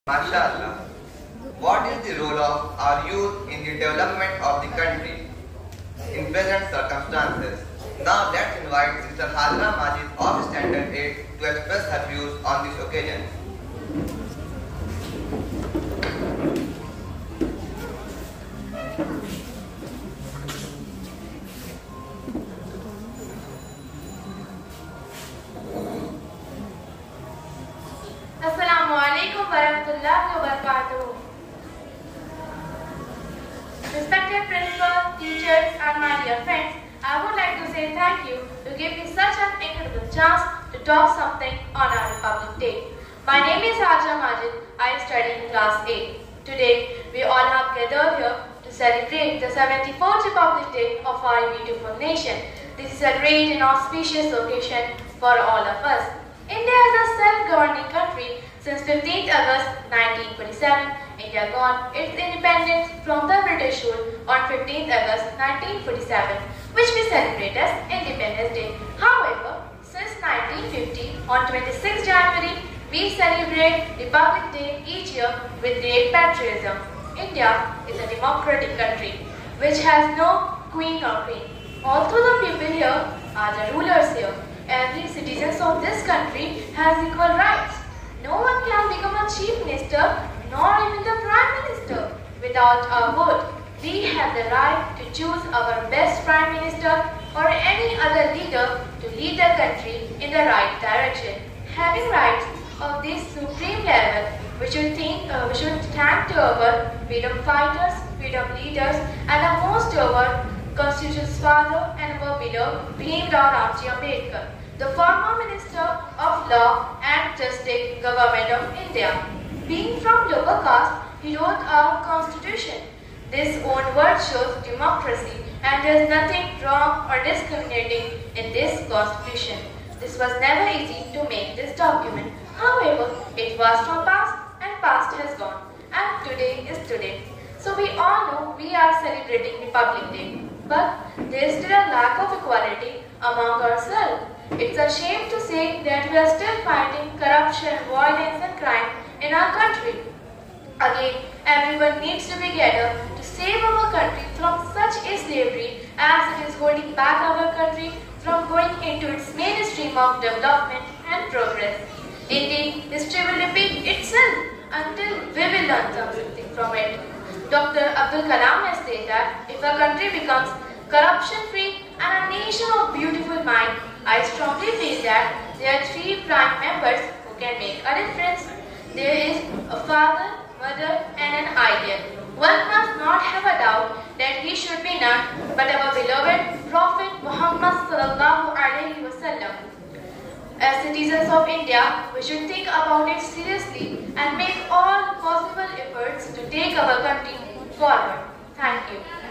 MashaAllah. What is the role of our youth in the development of the country in present circumstances? Now let's invite Sister Hajra Majid of Standard 8 to express her views on this occasion. Assalamualaikum warahmatullahi wabarakatuh. Respected principal, teachers and my dear friends, I would like to say thank you to give me such an incredible chance to talk something on our Republic Day. My name is Hajra Majid. I study in class 8. Today, we all have gathered here to celebrate the 74th Republic Day of our beautiful nation. This is a great and auspicious occasion for all of us. India is a self-governing country since 15th August 1947. India got its independence from the British rule on 15th August 1947, which we celebrate as Independence Day. However, since 1950, on 26 January, we celebrate Republic Day each year with great patriotism. India is a democratic country which has no queen or king. Although the people here are the rulers here, every citizen of this country has equal rights. No one can become a chief minister nor even the prime minister without a vote. We have the right to choose our best prime minister or any other leader to lead the country in the right direction. Having rights of this supreme level, we should thank to our freedom fighters, freedom leaders, and the most to our Constitution's father and our beloved Bhimrao Ramji Ambedkar, the former Minister of Law and Justice, Government of India. Being from lower caste, he wrote our constitution. This own word shows democracy, and there is nothing wrong or discriminating in this constitution. This was never easy to make this document. However, it was from past, and past has gone, and today is today. So we all know we are celebrating Republic Day, but there is still a lack of equality among ourselves. It's a shame to say that we are still fighting corruption, violence and crime in our country. Again, everyone needs to be gathered to save our country from such a slavery as it is holding back our country from going into its mainstream of development and progress. Indeed, history will repeat itself until we will learn something from it. Dr. Abdul Kalam has said that if a country becomes corruption-free and a nation of beautiful mind, I strongly feel that there are three prime members who can make a difference. There is a father, mother and an ideal. One must not have a doubt that he should be none but our beloved Prophet Muhammad sallallahu alaihi wasallam. As citizens of India, we should think about it seriously and make all possible efforts to take our country forward. Thank you.